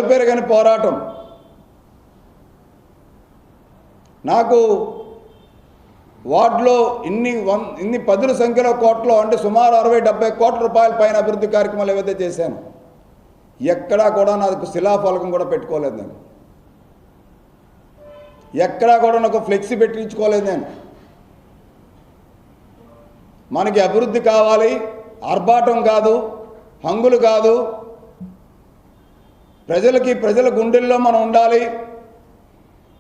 అలుపెరగని పోరాటం. నాకు వార్డులో ఇన్ని పదుల సంఖ్యలో కోట్లు, అంటే సుమారు 60-70 కోట్ల రూపాయల పైన అభివృద్ధి కార్యక్రమాలు ఏవైతే చేశాను, ఎక్కడా కూడా నాకు శిలాఫలకం కూడా పెట్టుకోలేదు. నేను ఎక్కడా కూడా నాకు ఫ్లెక్సీ పెట్టించుకోలేదు. నేను మనకి అభివృద్ధి కావాలి, ఆర్భాటం కాదు, హంగులు కాదు. ప్రజల గుండెల్లో మనం ఉండాలి.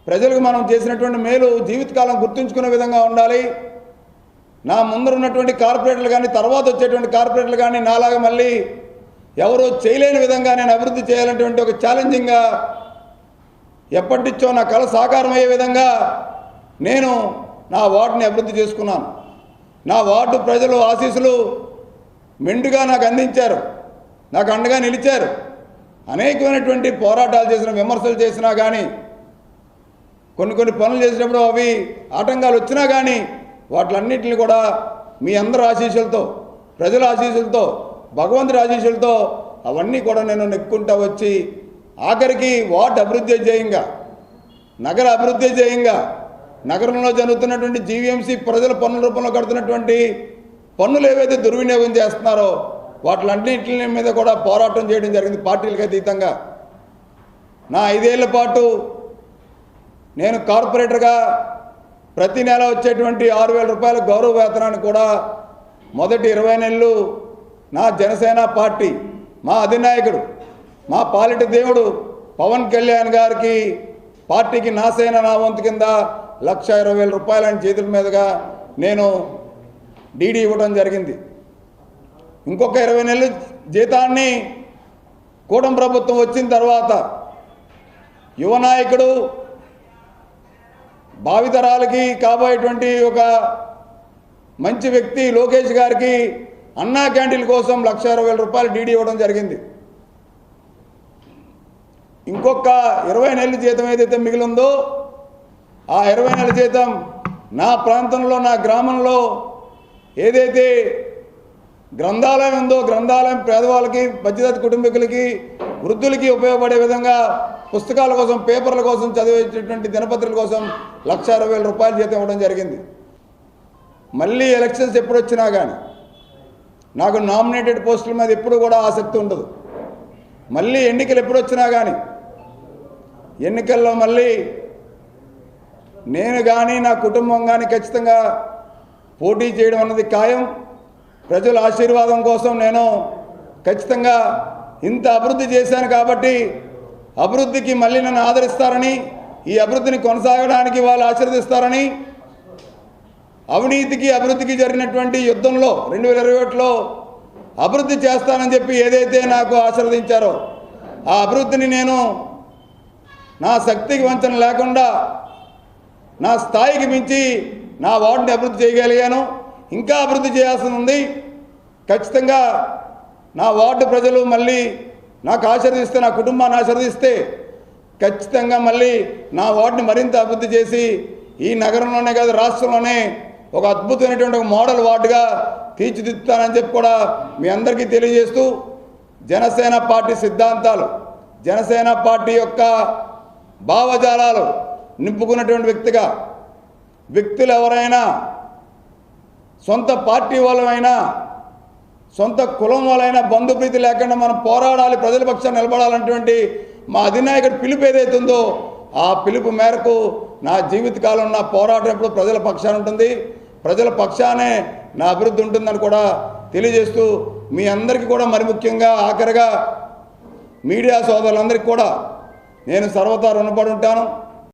ప్రజలకు మనం చేసినటువంటి మేలు జీవితకాలం గుర్తుంచుకునే విధంగా ఉండాలి. నా ముందర ఉన్నటువంటి కార్పొరేటర్లు కానీ, తర్వాత వచ్చేటువంటి కార్పొరేటర్లు కానీ నాలాగా మళ్ళీ ఎవరో చేయలేని విధంగా నేను అభివృద్ధి చేయాలనేటువంటి ఒక ఛాలెంజింగ్గా ఎప్పటిచ్చో నా కళ సాకారం అయ్యే విధంగా నేను నా వార్డుని అభివృద్ధి చేసుకున్నాను. నా వార్డు ప్రజలు ఆశీస్సులు మెండుగా నాకు అందించారు, నాకు అండగా నిలిచారు. అనేకమైనటువంటి పోరాటాలు చేసిన, విమర్శలు చేసినా కానీ, కొన్ని పనులు చేసినప్పుడు అవి ఆటంకాలు వచ్చినా కానీ వాటిలన్నింటినీ కూడా మీ అందరి ఆశీస్సులతో, ప్రజల ఆశీస్సులతో, భగవంతుడి ఆశీస్సులతో అవన్నీ కూడా నేను నెక్కుంటా వచ్చి ఆఖరికి వార్డు అభివృద్ధి చేయంగా, నగర అభివృద్ధి చేయంగా, నగరంలో జరుగుతున్నటువంటి జీవీఎంసీ ప్రజల పన్నుల రూపంలో కడుతున్నటువంటి పన్నులు ఏవైతే దుర్వినియోగం చేస్తున్నారో వాటిలన్నింటి మీద కూడా పోరాటం చేయడం జరిగింది. పార్టీలకు అతీతంగా నా 5 ఏళ్ల పాటు నేను కార్పొరేటర్గా ప్రతి నెల వచ్చేటువంటి 6,000 రూపాయల గౌరవ వేతనాన్ని కూడా మొదటి 20 నెలలు నా జనసేన పార్టీ, మా అధినాయకుడు, మా పాలిట దేవుడు పవన్ కళ్యాణ్ గారికి పార్టీకి నా సేన నా వంతు కింద 1,20,000 రూపాయల చేతుల మీదుగా నేను డీడీ ఇవ్వడం జరిగింది. ఇంకొక 20 నెలల జీతాన్ని కూటమి ప్రభుత్వం వచ్చిన తర్వాత యువ నాయకుడు, భావితరాలకి కాబోయేటువంటి ఒక మంచి వ్యక్తి లోకేష్ గారికి అన్నా క్యాంటీన్ల కోసం 1,20,000 రూపాయలు డీడీ ఇవ్వడం జరిగింది. ఇంకొక 20 నెలల జీతం ఏదైతే మిగిలిందో ఆ 20 నెలల జీతం నా ప్రాంతంలో, నా గ్రామంలో ఏదైతే గ్రంథాలయం ఉందో గ్రంథాలయం పేదవాళ్ళకి, మధ్యతరగతి కుటుంబీకులకి, వృద్ధులకి ఉపయోగపడే విధంగా పుస్తకాల కోసం, పేపర్ల కోసం, చదివేటటువంటి దినపత్రికల కోసం 1,20,000 రూపాయలు జీతం ఇవ్వడం జరిగింది. మళ్ళీ ఎలక్షన్స్ ఎప్పుడు వచ్చినా కానీ నాకు నామినేటెడ్ పోస్టుల మీద ఎప్పుడు కూడా ఆసక్తి ఉండదు. మళ్ళీ ఎన్నికలు ఎప్పుడు వచ్చినా కానీ ఎన్నికల్లో మళ్ళీ నేను కానీ నా కుటుంబం కానీ ఖచ్చితంగా పోటీ చేయడం అన్నది ఖాయం. ప్రజల ఆశీర్వాదం కోసం నేను ఖచ్చితంగా ఇంత అభివృద్ధి చేశాను కాబట్టి అభివృద్ధికి మళ్ళీ నన్ను ఆదరిస్తారని, ఈ అభివృద్ధిని కొనసాగడానికి వాళ్ళు ఆశీర్వదిస్తారని, అవినీతికి అభివృద్ధికి జరిగినటువంటి యుద్ధంలో 2021లో అభివృద్ధి చేస్తానని చెప్పి ఏదైతే నాకు ఆశీర్వదించారో ఆ అభివృద్ధిని నేను నా శక్తికి వంచన లేకుండా నా స్థాయికి మించి నా వార్డుని అభివృద్ధి చేయగలిగాను. ఇంకా అభివృద్ధి చేయాల్సి ఉంది. ఖచ్చితంగా నా వార్డు ప్రజలు మళ్ళీ నాకు ఆశీర్వదిస్తే, నా కుటుంబాన్ని ఆశీర్వదిస్తే ఖచ్చితంగా మళ్ళీ నా వార్డుని మరింత అభివృద్ధి చేసి ఈ నగరంలోనే కాదు రాష్ట్రంలోనే ఒక అద్భుతమైనటువంటి ఒక మోడల్ వార్డుగా తీర్చిదిద్దుతానని చెప్పి కూడా మీ అందరికీ తెలియజేస్తూ, జనసేన పార్టీ సిద్ధాంతాలు, జనసేన పార్టీ యొక్క భావజాలాలు నింపుకున్నటువంటి వ్యక్తులు ఎవరైనా, సొంత పార్టీ వాళ్ళైనా, సొంత కులం వాళ్ళైనా బంధుప్రీతి లేకుండా మనం పోరాడాలి, ప్రజల పక్షాన్ని నిలబడాలన్నటువంటి మా అధినాయకుడి పిలుపు ఏదైతుందో ఆ పిలుపు మేరకు నా జీవితకాలం నా పోరాటం ఎప్పుడు ప్రజల పక్షాన ఉంటుంది, ప్రజల పక్షానే నా అభివృద్ధి ఉంటుందని కూడా తెలియజేస్తూ, మీ అందరికీ కూడా మరి ముఖ్యంగా ఆఖరిగా మీడియా సోదరులందరికీ కూడా నేను సర్వదా రుణపడి ఉంటాను.